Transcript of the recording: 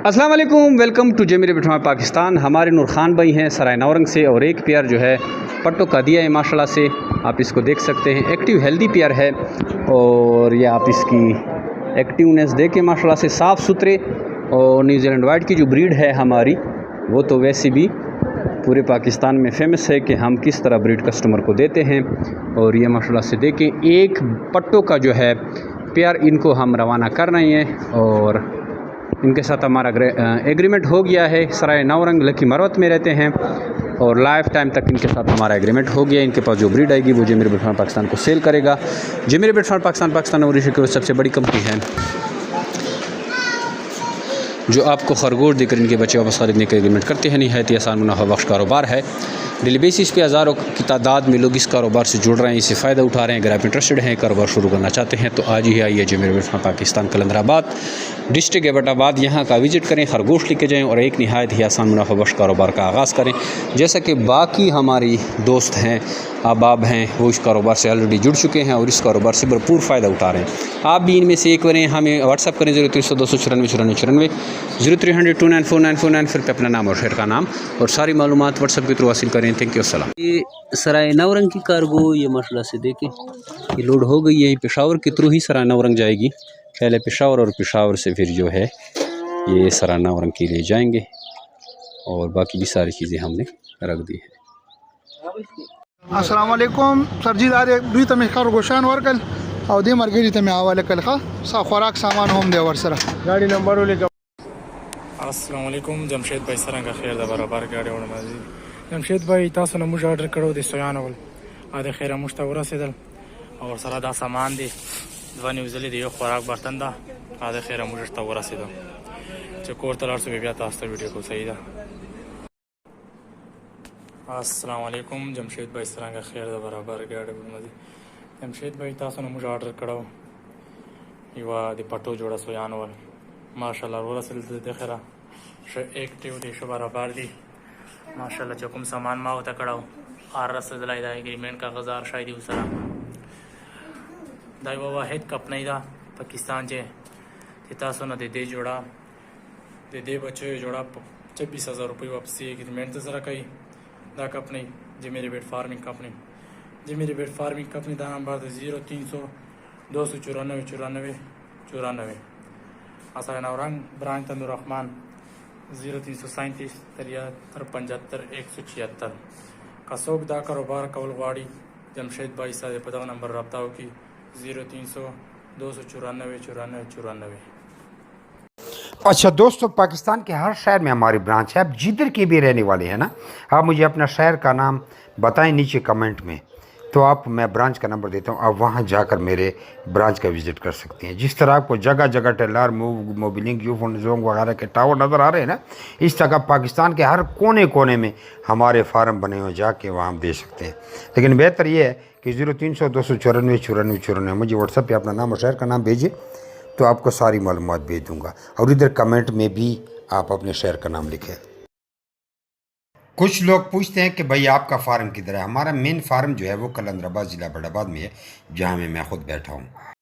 अस्सलाम वालेकुम, welcome to जेमिर बिठवा पाकिस्तान। हमारे नूर खान भाई हैं सराय नौरंग से और एक पेयर जो है पट्टों का दिया है माशाल्लाह से। आप इसको देख सकते हैं, एक्टिव हेल्दी पेयर है और ये आप इसकी एक्टिवनेस देखें माशाल्लाह से, साफ़ सुथरे। और न्यूजीलैंड वाइट की जो ब्रीड है हमारी, वो तो वैसे भी पूरे पाकिस्तान में फ़ेमस है कि हम किस तरह ब्रीड कस्टमर को देते हैं। और ये माशाल्लाह से देखें, एक पट्टों का जो है पेयर इनको हम रवाना कर रहे हैं और इनके साथ हमारा एग्रीमेंट हो गया है। सराय नौरंग लकी मरवत में रहते हैं और लाइफ टाइम तक इनके साथ हमारा एग्रीमेंट हो गया। इनके पास जो ब्रीड आएगी वो जेमिर बिट फार्म पाकिस्तान को सेल करेगा। जेमिर बिट फार्म पाकिस्तान और की सबसे बड़ी कंपनी है जो आपको खरगोश देकर इनके बच्चे वापस खरीदने का एग्रीमेंट करते हैं। नहायत आसान मुनाफा बख्श कारोबार है। डेली बेसिस पे हज़ारों की तादाद में लोग इस कारोबार से जुड़ रहे हैं, इससे फ़ायदा उठा रहे हैं। अगर आप इंटरेस्टेड हैं, कारोबार शुरू करना चाहते हैं तो आज ही आइए जेमिर बिट फार्म पाकिस्तान कलंदराबाद डिस्ट्रिक्ट एबटाबाद, यहाँ का विज़िट करें, खरगोश लेके जाएँ और एक नहायत ही आसान मुनाफा बख्श कारोबार का आगाज़ करें। जैसा कि बाकी हमारी दोस्त हैं, अहबाब हैं, वो इस कारोबार से ऑलरेडी जुड़ चुके हैं और इस कारोबार से भरपूर फ़ायदा उठा रहे हैं। आप भी इनमें से एक बने। हमें व्हाट्सअप करें 0300 294 94 0300 294 फिर पे अपना नाम और शहर का नाम और सारी मालूमात व्हाट्सअप के थ्रू हासिल करें। थैंक यू, अस्सलाम। ये सराय नौरंग की कार्गो ये माशाल्लाह से देखें, ये लोड हो गई है। पेशावर के थ्रू ही सराय नौरंग जाएगी, पहले पेशावर और पेशावर से फिर जो है ये सराय नौरंग के लिए जाएंगे और बाकी भी सारी चीज़ें हमने रख दी है। अस्सलाम वालेकुम सर जी, दारे दुई तमे खरगोशान वर्कल और दे मरगरी तमे आवाले कल खा सा खुराक सामान होम दे वर सरा गाड़ी नंबर ले। अस्सलाम वालेकुम जमशेद भाई सरंगा खैर द बराबर गाड़ी और माजी जमशेद भाई तासो नमुज ऑर्डर करो दे सोयान वल आदे खैर मुश्तावरा सेदल और सरा दा सामान दे ध्वनि उजली दे खुराक बर्तन दा आदे खैर मुश्तावरा सेदल चकोर तलार से बिया तास्ता वीडियो को सही दा। अस्सलाम वालेकुम जमशेद भाई सरंगा खैर द बराबर गाड़ी और माजी जमशेद भाई तासो नमुज ऑर्डर करो युवा दे पटो जोड़ा सोयान वल माशाल्लाह रोला से दे खैरा एक्टिव दे बराबर दी माशाल्लाह चकुम सामान मा होता कड़ाओ आर रस दलाई दा एग्रीमेंट का गजार शायद उसरा दाई बाबा हेड कप नहीं दा पाकिस्तान जे तिता सोना दे जोड़ा दे बच्चे जोड़ा 26,000 रुपये वापसी एग्रीमेंट तो जरा कई दा कंपनी जेमिर बिट फार्मिंग कंपनी जेमिर बिट फार्मिंग कंपनी दा नंबर 0300 294 94 94 आसार नौरंग ब्रांच तंदूर रहमान 0337 73 75 176 कसोक दा कारोबार कवलवाड़ी जमशेद भाई साहब पता नंबर रब्ता हो की 0300 294 94 94। अच्छा दोस्तों, पाकिस्तान के हर शहर में हमारी ब्रांच है। आप जिधर के भी रहने वाले हैं ना, आप मुझे अपना शहर का नाम बताएं नीचे कमेंट में, तो आप मैं ब्रांच का नंबर देता हूँ, आप वहाँ जाकर मेरे ब्रांच का विज़िट कर सकते हैं। जिस तरह आपको जगह जगह टेलर मोबिलिंग यूफोन जोंग वगैरह के टावर नज़र आ रहे हैं ना, इस तरह पाकिस्तान के हर कोने कोने में हमारे फार्म बने हुए, जाके वहाँ हम दे सकते हैं। लेकिन बेहतर ये है कि 0300 294 94 94 मुझे व्हाट्सएप पे अपना नाम और शहर का नाम भेजिए, तो आपको सारी मालूमात भेज दूँगा। और इधर कमेंट में भी आप अपने शहर का नाम लिखें। कुछ लोग पूछते हैं कि भाई आपका फार्म किधर है। हमारा मेन फार्म जो है वो कलंदराबाद ज़िला एबटाबाद में है, जहाँ मैं खुद बैठा हूँ।